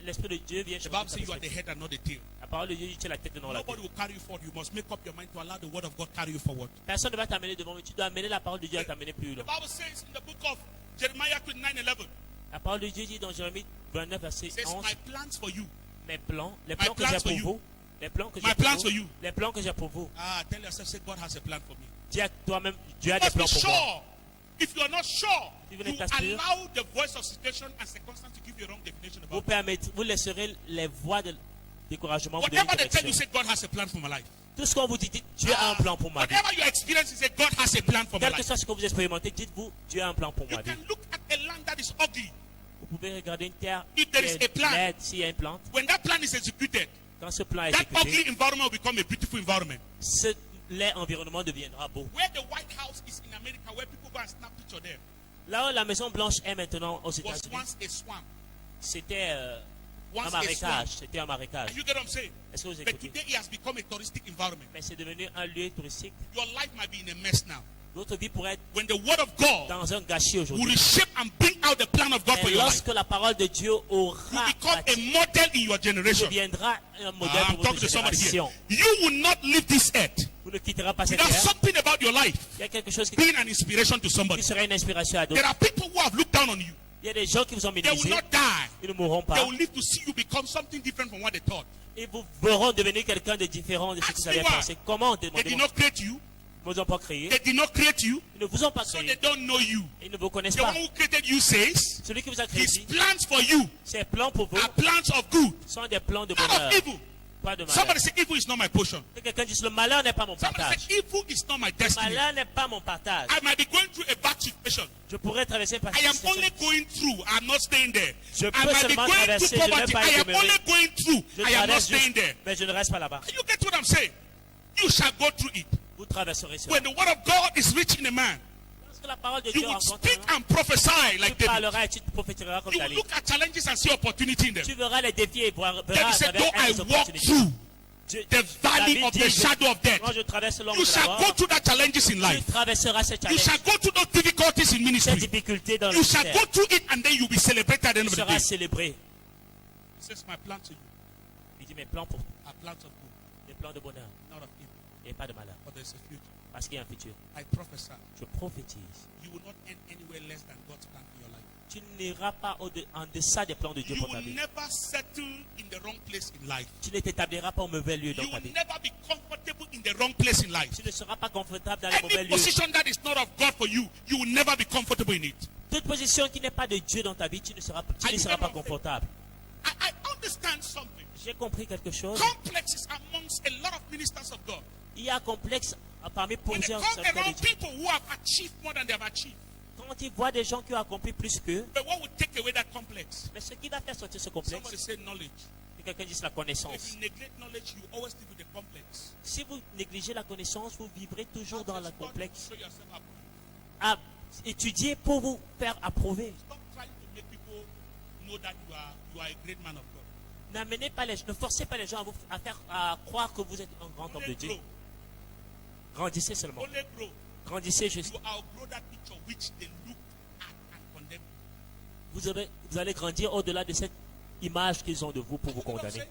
l'Esprit de Dieu vient The changer Bible ta says you are the perspective. head and not the tail. La parole de Dieu dit tu es la tête et non la tête. Nobody will carry you forward. You must make up your mind to allow the word of God carry you forward. Personne ne va t'amener devant, mais tu dois amener la parole de Dieu à t'amener plus The loin. Bible says in the book of Jeremiah 29:11, La parole de Dieu dit dans Jérémie 29, verset it says, 11, my plans for you. les plans que plans j'ai for pour you. vous, les plans que My j'ai pour plans vous, for you. les plans que j'ai pour vous. Ah, tell yourself, say, God has a plan for me. Dis à toi-même, Dieu a You des must be plans pour moi. sure. If you are not sure, Si vous you n'êtes pas sûr, allow the voice of situation and circumstance to give you a wrong definition Vous about it. vous laisserez les voix de découragement vous donner Whatever une they tell you, direction. say God has a plan for my life. Tout ce qu'on vous dit, dites Dieu a un plan pour ma vie. Whatever you experience, say God has a plan for my Quel que life. soit ce que vous expérimentez, dites-vous Dieu a un plan pour You ma vie. can look at a land that is ugly. Vous pouvez regarder une terre If qui there is a est plan, laide, s'il y a une plante. When that plan is executed, Quand ce plan est that exécuté, ugly environment will become a beautiful environment. ce laid environnement deviendra beau. Where the White House is in America, where people go and snap picture there, Là où la Maison Blanche est maintenant aux was États-Unis, once a swamp. c'était un Once a marécage. swamp. C'était un marécage. And you get what I'm saying? Est-ce que vous But écoutez? today it has become a touristic environment. Mais c'est devenu un lieu touristique. Your life might be in a mess now. Votre vie pourrait être When the word of God dans un gâchis will aujourd'hui. reshape and bring out the plan of God for Mais your life, lorsque la parole de Dieu you aura become a bâti, model in your generation. deviendra un modèle I'm pour talking votre to somebody here. génération. You will not leave this earth Vous ne quitterez pas cette without terre. something about your life Il y a quelque chose qui being an inspiration to somebody. serait une inspiration à There d'autres. are people who have looked down on you. Il y a des gens qui vous ont They will minimisé. not die. Ils ne mourront They pas. will live to see you become something different from what they thought. Ils vous verront devenir quelqu'un de différent de ce que Ask vous me avez why. pensé. Comment They did demandez-moi? not create you. Ils ne vous ont pas créé. They did not create you. Ils ne vous ont pas So créé. they don't know you. Ils ne vous connaissent The one pas. who created you says Celui qui vous a créé his dit, plans for you ses plans pour vous are plans of good, sont des plans de not bonheur, of evil. pas de malheur. Somebody say evil is not my portion. Que quelqu'un dise le malheur n'est pas mon Somebody partage. say evil is not my Le destiny. malheur n'est pas mon partage. I might be going through a bad situation. Je pourrais traverser par I am only going through. I'm not staying there. Je I peux might be seulement going traverser, through je ne vais poverty. pas y I am demeurer. only going through. Je I am not traverse staying juste, there. mais je ne reste pas là-bas. You get what I'm saying? You shall go through it. Vous traverserez cela. When the word of God is rich in a man, Lorsque la parole de you Dieu will rencontre speak un homme, and prophesy tu like David. parleras et tu te prophétiseras comme You will David. look at challenges and see opportunity in them. Tu verras les défis et verras David à said, travers though I elles les walk opportunités. through Dieu- the valley David of dit, the shadow of death, Quand je traverse l'ombre you de la shall go mort, through that challenges in tu life. traverseras ces You challenges, shall go through those difficulties in ces ministry. difficultés dans le You shall ministère. go through it and then you'll be celebrated at the end Tu of the seras day. célébré. He says, my plan to you Il dit mes plans pour are plans of good, des plans de bonheur not of evil. et pas de malheur. But there's a future. Parce qu'il y a un futur. I prophesy. Je prophétise. You will not end anywhere less than God's plan for your life. Tu n'iras pas en deçà des plans de Dieu You pour ta will vie. never settle in the wrong place in life. Tu ne t'établiras pas au mauvais lieu dans You ta will vie. never be comfortable in the wrong place in life. Tu ne seras pas confortable dans les mauvais Any lieux. position that is not of God for you, you will never be comfortable in it. Toute position qui n'est pas de Dieu dans ta vie, tu ne seras pas confortable. I understand something. J'ai compris quelque chose. Complexes amongst a lot of ministers of God. Il y a un complexe parmi When they plusieurs come serviteurs de around Dieu. people who have achieved more than they have achieved. Quand ils voient des gens qui ont accompli plus qu'eux, But what will take away that complex? mais ce qui va faire sortir ce Somebody complexe, say knowledge. c'est quelqu'un dise la If connaissance. you neglect knowledge, you always live with a complex. Si vous négligez la connaissance, vous vivrez toujours dans le Study to complexe. show yourself approved. À étudier pour vous faire approuver. Stop trying to make people know that you are a great man of God. N'amenez pas ne forcez pas les gens à croire que vous êtes un grand homme de Only Dieu. grow. Grandissez seulement. Only grow. Grandissez juste. You outgrow that picture which they look at and condemn. Vous allez grandir au-delà de cette image qu'ils ont de vous pour vous You know what I'm condamner. saying?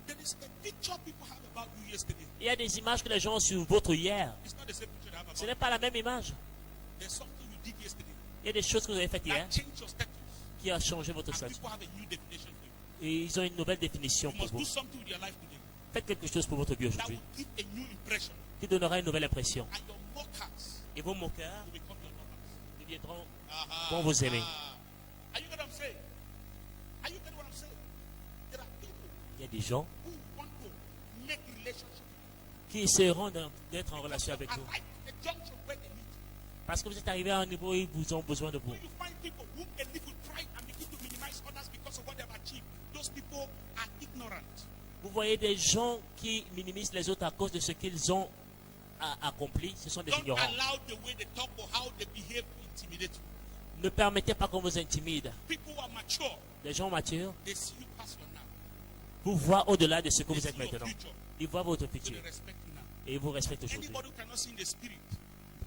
There is a picture people have about you yesterday. Il y a des images que les gens ont sur votre hier. It's not the same picture they have Ce about n'est pas la même image. There's something you did yesterday Il y a des choses que vous avez faites hier that changed your status. qui a changé votre And statut. people have a new definition for you. Et ils ont une nouvelle définition You pour must do vous. something with your life today Faites quelque chose pour votre vie that aujourd'hui will give a new impression. qui donnera une nouvelle impression. And your mockers Et vos moqueurs will become your lovers. deviendront Ah, vont vous aimer. Are you getting what I'm saying? Are you getting what I'm saying? There are people Il y a des gens who want to relationship. qui essaieront d'être en relation avec vous. Arrive at the junction where they need. Parce que vous êtes arrivé à un niveau où ils vous ont besoin de vous. When you find people who can live with pride and begin to minimize others because of what they have achieved, those people are ignorant. Vous voyez des gens qui minimisent les autres à cause de ce qu'ils ont accompli. Ce sont des Don't ignorants. allow the way they talk or how they behave to intimidate you. Ne permettez pas qu'on vous intimide. People who are mature, Les gens matures they see you past your now. vous voient au-delà de ce que They vous see êtes your maintenant. future. Ils voient votre So they futur respect you now. et ils vous respectent aujourd'hui. Anybody who cannot see in the spirit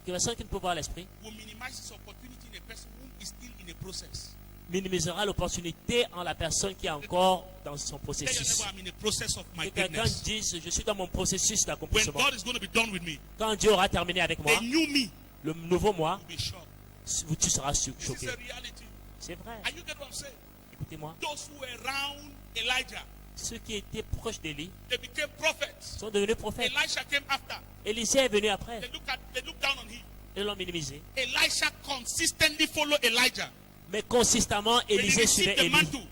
Que personne qui ne peut voir l'esprit will minimize his opportunity in a person who is still in a process. minimisera l'opportunité en la personne qui est encore dans son Tell your processus. neighbor, I'm in a process of my Que quelqu'un greatness. dise, je suis dans mon processus When d'accomplissement. God is going to be done with me, Quand Dieu aura terminé avec moi, the new me le nouveau moi, will be shocked. tu seras This is choqué. a reality. C'est vrai. Are you get what I'm saying? Écoutez-moi. Those who were around Elijah, Ceux qui étaient proches d'Élie they became prophets. sont devenus prophètes. Elisha came after. Élisée est venu après. They looked down on him. Ils l'ont minimisé. Elisha consistently followed Elijah. Mais consistamment, When he Élisée received suivait the Élie. mantle,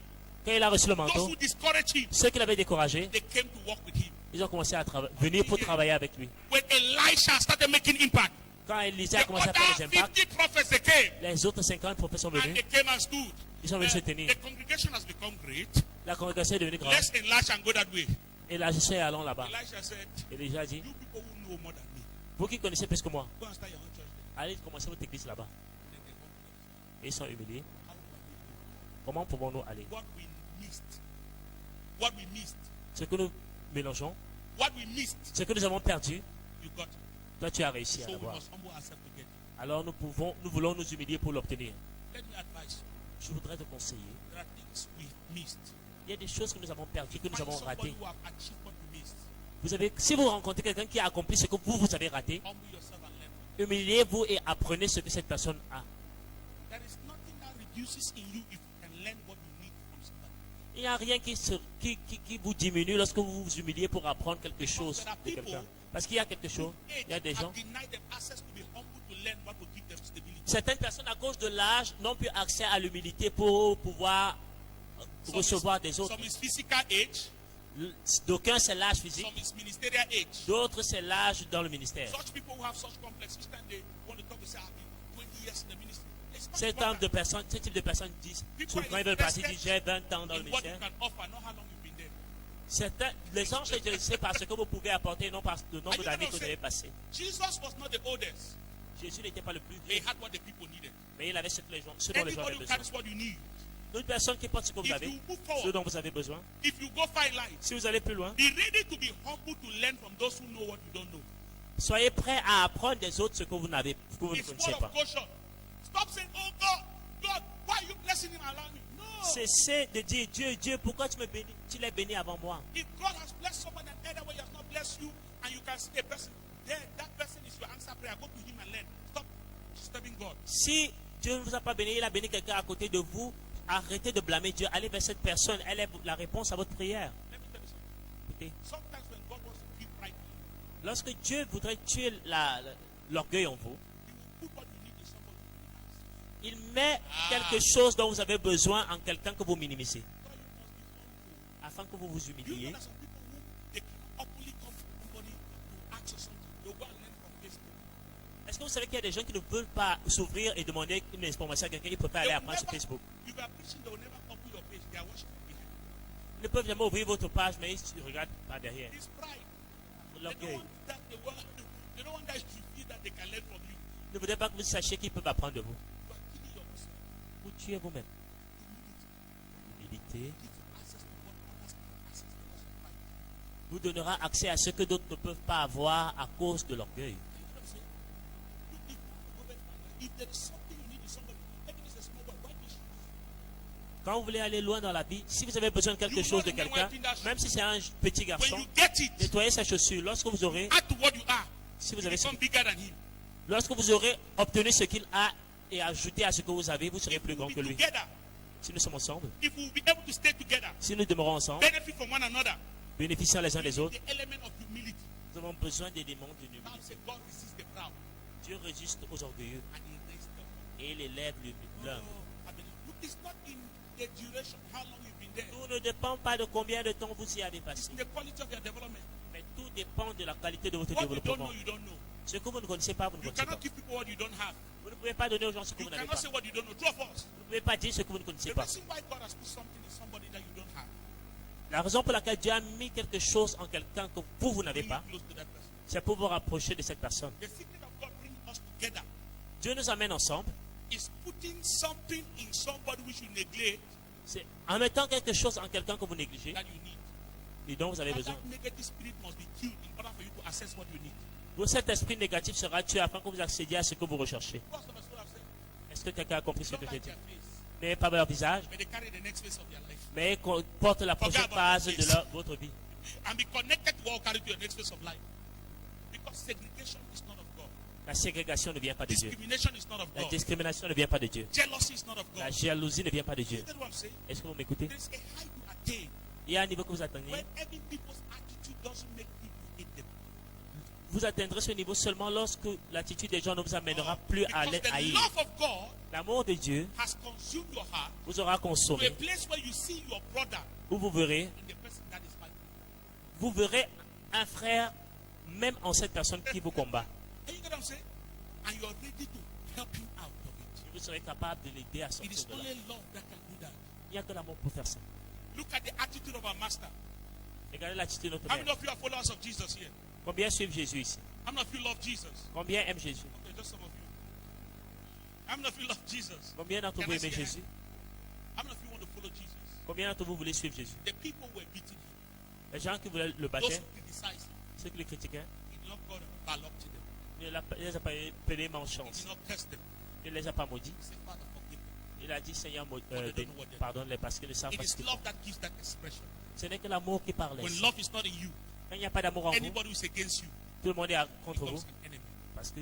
Quand il a reçu le those manteau, who discouraged him, ceux qui l'avaient découragé, they came to work with him. ils ont commencé à venir pour travailler avec lui. When Elisha started making impact, Quand Élisée the a commencé à faire des other impacts, 50 prophets they came les autres 50 prophètes sont and venus. they came and stood. Ils sont venus se tenir. The congregation has become great. La congrégation est devenue grande. Let's enlarge and go that way. Et là, je suis allons là-bas. Elisha said, Élisée a dit, you people who know more than me, vous qui connaissez plus que moi, go and start your own church. allez commencer votre église là-bas. Then they come. Et ils sont humiliés. How will we Comment pouvons-nous aller? do? What we missed, Ce que nous mélangeons, what we missed, ce que nous avons perdu, you got. toi tu as réussi à So we l'avoir. must humble ourselves to get it. Alors nous voulons nous humilier pour l'obtenir. Let me advise you. Je voudrais te conseiller. There are things we missed. Il y a des choses que nous avons perdues, que nous Find avons somebody ratées. who have achieved what you missed. Vous avez, si vous rencontrez quelqu'un qui a accompli ce que vous avez raté, Humble yourself and learn. humiliez-vous et apprenez ce que cette personne a. There is nothing that reduces in you if you can learn what you need from somebody. Il n'y a rien qui vous diminue lorsque vous vous humiliez pour apprendre quelque chose de quelqu'un. Parce qu'il y a quelque chose, il y a des gens. Have denied them access to be humble to learn what will give them stability. Certaines personnes, à cause de l'âge, n'ont plus accès à l'humilité pour pouvoir recevoir des autres. Some is physical age, D'aucuns, c'est l'âge physique. some is ministerial age. D'autres, c'est l'âge dans le ministère. Such people who have such complex, each time they want to talk, they say, I've been 20 years in the ministry. It's not Ce important type de personnes disent, souvent ils veulent partir, disent j'ai 20 ans dans le in what you ministère. can offer, not how long you've been there. Les gens sont intéressés par ce que vous pouvez apporter, non par le nombre Are you d'années gonna que vous say- avez passé. Jesus was not the oldest. Jésus n'était pas le plus He vieux, had what the people needed. mais il avait ce, que les gens, ce dont les gens Anybody avaient who besoin. carries what you need. Une personne qui porte ce que vous If avez, you move ce forward, dont vous avez besoin. if you go far in life, Si vous allez plus loin, be ready to be humble to learn from those who know what you don't know. soyez prêts à apprendre des autres ce que vous n'avez, que vous ne It's connaissez word pas. of caution. Stop saying, oh God, why are you blessing him and allowing me? No. Cessez de dire Dieu, pourquoi tu me bénis? Tu l'as béni avant moi. If God has blessed someone and other way he has not blessed you, and you can see a person there, that person is your answer prayer. Go to him and learn. Stop disturbing God. Si Dieu ne vous a pas béni, il a béni quelqu'un à côté de vous, arrêtez de blâmer Dieu. Allez vers cette personne, elle est la réponse à votre prière. Let me tell you something. Écoutez, Sometimes when God wants to keep right, lorsque Dieu voudrait tuer l'orgueil en vous, he will put what you need in somebody who is nice. il met quelque chose dont vous avez besoin en quelqu'un que vous minimisez, God, you must be humble. afin que vous vous You know humiliez. that some people who they cannot openly come to somebody to ask you something. They'll go and learn from Facebook. Est-ce que vous savez qu'il y a des gens qui ne veulent pas s'ouvrir et demander une information à quelqu'un, ils préfèrent aller apprendre sur Facebook. You are preaching, they will never open your page. They are watching from behind. Ils ne peuvent jamais ouvrir votre page, mais ils regardent par derrière. It's pride. They don't L'orgueil. want that they don't want that you feel that they can learn from you. Ne voudrais pas que vous sachiez qu'ils peuvent apprendre de vous. You are killing yourself. Vous tuez vous-même. Humilité Give you access to what others cannot access because of pride. vous donnera accès à ce que d'autres ne peuvent pas avoir à cause de l'orgueil. You know what I'm saying? Look, if there is something you need in somebody, maybe it's a small boy, wipe his shoes. Quand vous voulez aller loin dans la vie, si vous avez besoin de quelque chose de quelqu'un, même si c'est un petit When garçon, you get it, nettoyez sa chaussure. Lorsque vous aurez, add to what you are. si You vous avez, become bigger than him. lorsque vous aurez obtenu ce qu'il a et ajouté à ce que vous avez, vous serez If plus we grand will que be lui. together, Si nous sommes ensemble, if we will be able to stay together, si nous demeurons ensemble, benefit from one another, bénéficiant les uns we des need autres, the element of humility. nous avons besoin d'éléments de Bible humilité. says God resists the proud Dieu résiste aux orgueilleux and he raises them. et il élève l'humble. I mean, look, it's not in the duration, how long you've been there. Tout ne dépend pas de combien de temps vous y avez It's passé. in the quality of your development. Mais tout dépend de la qualité de votre What you don't développement. know, you don't know. Ce que vous ne connaissez pas, vous ne You connaissez pas. cannot give people what you don't have. Vous ne pouvez pas donner aux gens ce que You vous n'avez cannot pas. say what you don't know. True of us. Vous ne pouvez pas dire ce que vous ne connaissez The pas. reason why God has put something in somebody that you don't have, La raison pour laquelle Dieu a mis quelque chose en quelqu'un que vous n'avez bring pas, you close to that person. c'est pour vous rapprocher de cette personne. The secret of God bringing us together Dieu nous amène ensemble. is putting something in somebody which you neglect C'est en mettant quelque chose en quelqu'un que vous négligez that you need. et dont vous avez And besoin. that negative spirit must be killed in order for you to access what you need. Donc cet esprit négatif sera tué afin que vous accédiez à ce que vous recherchez. What's the what I've said? Est-ce que quelqu'un a compris ce Don't que j'ai like dit? their face, N'ayez pas leur visage, but they carry the next phase of their life. mais qu'on porte la prochaine about phase their de face. votre vie. And be connected to what will carry to your next phase of life. Because segregation is not of God. La ségrégation ne vient pas de Dieu. Discrimination is not of La God. discrimination ne vient pas de Dieu. Jealousy is not of La God. jalousie ne vient pas de Dieu. You get what I'm saying? Est-ce que vous m'écoutez? There's a height you attain Il y a un niveau que vous atteignez. when every people's attitude doesn't make people hate them. Vous atteindrez ce niveau seulement lorsque l'attitude des gens ne vous amènera plus à Because the haïr. love of God L'amour de Dieu has consumed your heart vous aura to a consommé. place where you see your brother Où vous verrez, in the person that is fighting. vous verrez un frère même en cette personne qui vous combat. And you get what I'm saying? And you're ready to help him out of it. Vous serez capable de l'aider à It sortir is de là. only love that can do that. Il n'y a que l'amour pour faire ça. Look at the attitude of our master. Regardez l'attitude de notre How many Père. of you are followers of Jesus here? Combien suivent Jésus ici? How many of you love Jesus? Combien aiment Jésus? Okay, just some of you. How many of you love Jesus? Combien d'entre Can vous I see aimez a hand? Jésus? How many of you want to follow Jesus? Combien d'entre vous voulez suivre Jésus? The people were beating him. Les gens qui voulaient le Those battre, who criticized him, ceux qui le critiquaient, he did not call them bad luck to them. il ne les a pas appelés He malchance. did not curse them. Il ne les a pas maudits. He said, Father, forgive them. Il a dit, Seigneur, they don't know what they're pardonne-les parce qu'ils ne savent It pas ce is qu'ils font. love that gives that expression. Ce n'est que l'amour qui parle. When love is not in you, Quand il n'y a pas d'amour en vous, anybody who is against you tout le monde est contre vous. becomes an enemy. Parce que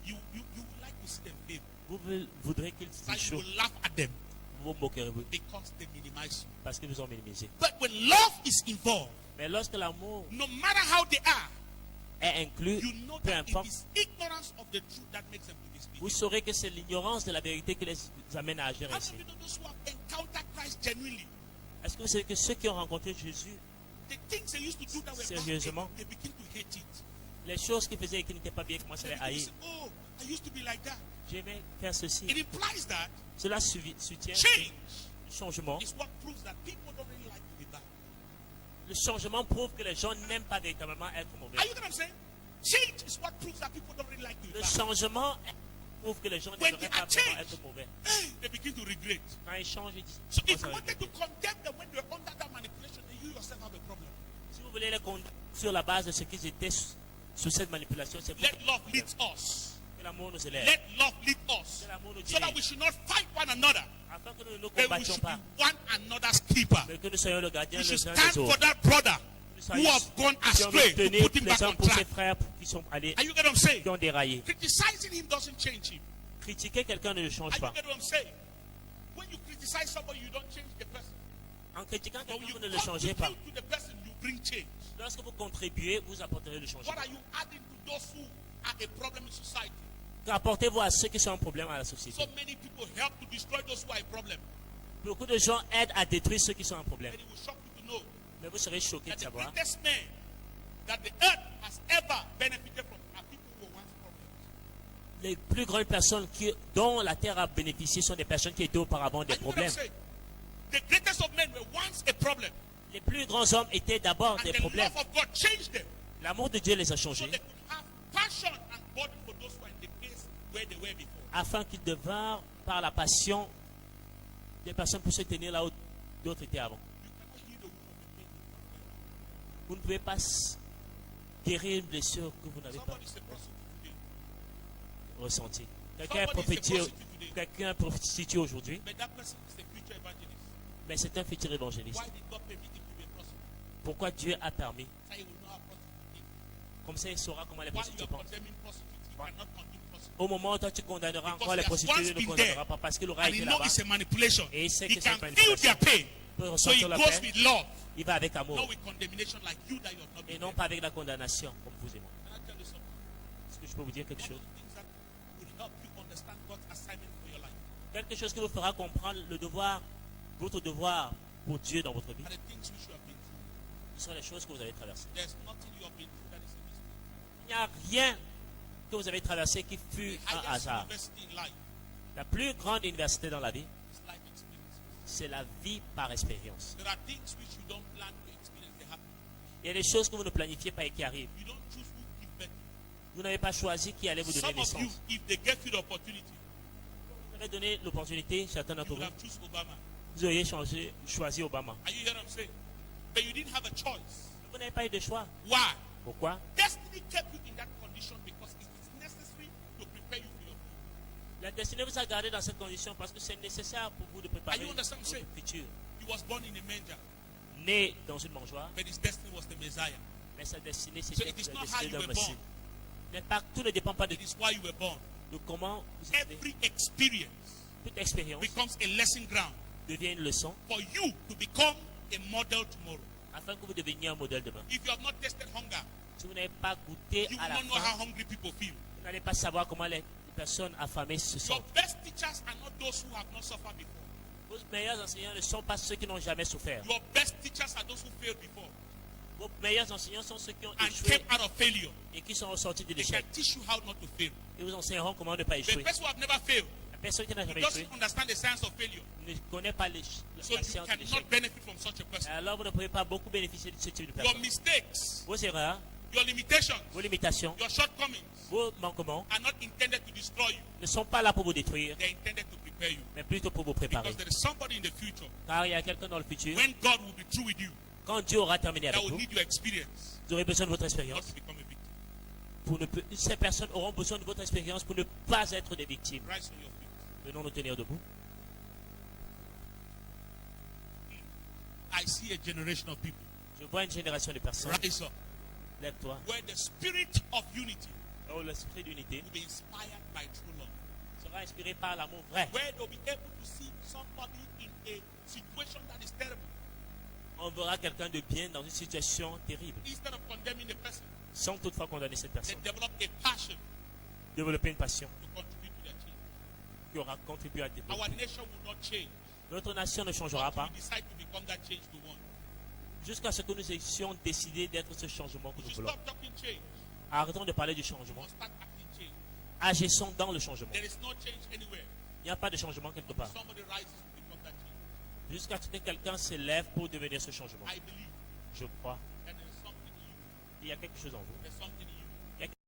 You would like to see them fail. vous voudrez qu'ils Like you échouent. will laugh at them Vous vous moquerez vous because they minimize you. parce qu'ils vous ont minimisé. But when love is involved, Mais lorsque l'amour no matter how they are, est inclus, you know peu that it importe, is ignorance of the truth that makes them to vous misbehave. saurez que c'est l'ignorance de la vérité qui les amène à agir How ainsi. many of you know those who have encountered Christ genuinely? Est-ce que vous savez que ceux qui ont rencontré Jésus, The things they used to do that were Sérieusement? bad, they begin to hate it. les choses qu'ils faisaient et qui n'étaient pas bien commencent à They les begin to haïr? say, oh, I used to be like that. J'aimais faire ceci. It implies that Cela soutient change le changement. is what proves that people don't really like to be bad. Le changement prouve que les gens n'aiment pas véritablement être mauvais. Are you get what I'm saying? Change is what proves that people don't really like to be Le bad. changement prouve que les gens When n'aimeraient they pas are vraiment changed, être mauvais. hey, they begin to regret. Quand ils changent, ils disent, So "Oh, if ça you va wanted regretter." to condemn them when they were under that manipulation, then you yourself have a problem. Si vous voulez les condamner sur la base de ce qu'ils étaient sous cette manipulation, c'est Let love lead us. que l'amour nous élève. Let love lead us. Que l'amour nous So that we dirige. should not fight one another, Afin que nous ne nous but we combattions should pas, be one another's keeper. mais que nous soyons le gardien We les should uns stand des for autres. that brother Nous who have gone qui ont astray to tenir put him back les uns on pour ses track. frères qui sont allés, Are you get what I'm saying? qui ont déraillé. Criticizing him doesn't change him. Critiquer quelqu'un ne le Are change you pas. get what I'm saying? When you criticize somebody, you don't change the person. En critiquant But when quelqu'un, you vous ne le changez pas. contribute to the person, you bring change. Lorsque vous contribuez, vous apporterez le changement. What are you adding to those who are a problem in society? Qu'apportez-vous à ceux qui sont un problème à la société? So many people help to destroy those who are a problem. Beaucoup de gens aident à détruire ceux qui sont un problème. And it will shock you to know Mais vous serez choqués that de the savoir greatest men that the earth has ever benefited from are people who were once problems. les plus grandes personnes dont la terre a bénéficié sont des personnes qui étaient auparavant des Are you what I'm problèmes. saying? The greatest of men were once a problem. Les plus grands hommes étaient d'abord And des the problèmes. love of God changed them. L'amour de Dieu les a So changés they could have passion and burden for those who are in the place where they were before. afin qu'ils devinrent par la passion des personnes pour se tenir là où d'autres étaient avant. You cannot heal the wound of the pain you have. Vous ne pouvez pas guérir une blessure que vous n'avez pas Somebody is a prostitute today. ressentie. Quelqu'un est prostitué aujourd'hui, But that person is a future evangelist. mais c'est un futur évangéliste. Why did God permit him to be a prostitute? Pourquoi Dieu a permis? So he will know how prostitute is. Comme ça, il saura comment les While you prostituées are pensent. condemning prostitutes, you cannot condemn prostitutes. Au moment où toi tu condamneras Because encore les he has prostituées, il once ne been condamnera there. pas parce qu'il aura And été he knows là-bas. it's a manipulation. Et il sait He que c'est can pas une feel their manipulation. pain. Il peut So he ressentir leur goes peine. with love, Il va avec amour not with condemnation like you that you have not et been non there. pas avec la condamnation comme vous et moi. Can I tell you something? Est-ce que je peux vous dire quelque One chose? of the things that will help you understand God's assignment for your life Quelque chose qui vous fera comprendre le devoir, votre devoir pour Dieu dans votre vie, are the things which you have been through. ce sont les choses que vous avez traversées. There's nothing you have been through that is a mistake. Il n'y a rien que vous avez traversé qui fut The un highest hasard. university in life La plus grande université dans la vie, is life experience. c'est la vie par expérience. There are things which you don't plan to experience, they happen. Il y a des choses que vous ne planifiez pas et qui arrivent. You don't choose who give birth. Vous n'avez pas choisi qui allait vous donner Some of you, naissance. if they gave you the opportunity, Vous avez donné l'opportunité, certains you d'entre would vous, have chosen Obama. vous auriez choisi Obama. Are you hearing what I'm saying? But you didn't have a choice. Vous n'avez pas eu de choix. Why? Pourquoi? Destiny kept you in that condition because it is necessary to prepare you for your future. La destinée vous a gardé dans cette condition parce que c'est nécessaire pour vous de préparer Are you understand votre what I'm futur. He was born in a manger, Né dans une mangeoire, but his destiny was the Messiah. mais sa destinée So c'était it is la not how destinée you d'un were Messie. born. Mais pas, tout ne dépend pas de, It is why you were born. de comment vous êtes né. Every experience Toute expérience becomes a lesson ground devient une leçon for you to become a model tomorrow. afin que vous deveniez un modèle demain. If you have not tasted hunger, Si vous n'avez pas goûté you à will la not know how faim, hungry people feel. vous n'allez pas savoir comment les personnes affamées se Your sentent. best teachers are not those who have not suffered before. Vos meilleurs enseignants ne sont pas ceux qui n'ont jamais souffert. Your best teachers are those who failed before Vos meilleurs enseignants sont ceux qui ont and échoué came out of failure. et qui sont ressortis de They can l'échec. teach you how not to fail. Ils vous enseigneront comment ne pas The échouer. person who have never failed La personne qui n'a jamais échoué doesn't understand the science of failure. ne connaît pas So la you science de l'échec. cannot benefit from such a person. Alors vous ne pouvez pas beaucoup bénéficier de ce type de Your personne. mistakes, Vos erreurs, your limitations, vos limitations, your shortcomings vos manquements are not intended to destroy you. ne sont pas là pour vous détruire, They're intended to prepare you. mais plutôt pour vous préparer. Because there is somebody in the future, Car il y a quelqu'un dans le futur, when God will be through with you, quand Dieu aura terminé that avec will vous, need your experience, vous aurez besoin de votre not expérience. to become a victim. Ces personnes auront besoin de votre expérience pour ne pas être des victimes. Rise on your feet. Venons nous tenir debout. I see a generation of people. Je vois une génération de personnes. Rise up. Lève-toi. Where the spirit of unity Oh, l'esprit d'unité will be inspired by true love. sera inspiré par l'amour vrai. Where they'll be able to see somebody in a situation that is terrible. On verra quelqu'un de bien dans une situation terrible, Instead of condemning the person, sans toutefois condamner cette they personne. develop a passion Développer une passion to contribute to their change. qui aura contribué à Our développer. nation will not change Notre nation ne changera until pas we decide to become that change to one. jusqu'à ce que nous ayons décidé d'être ce changement que We nous should voulons. stop talking change. Arrêtons de parler du We changement. must start acting change. Agissons dans le changement. There is no change anywhere. Il n'y a pas de changement quelque part. Somebody rises to become that change. Jusqu'à ce que quelqu'un s'élève pour devenir ce changement. I believe Je crois that there is something in you. qu'il y a quelque chose en vous. There's something in you.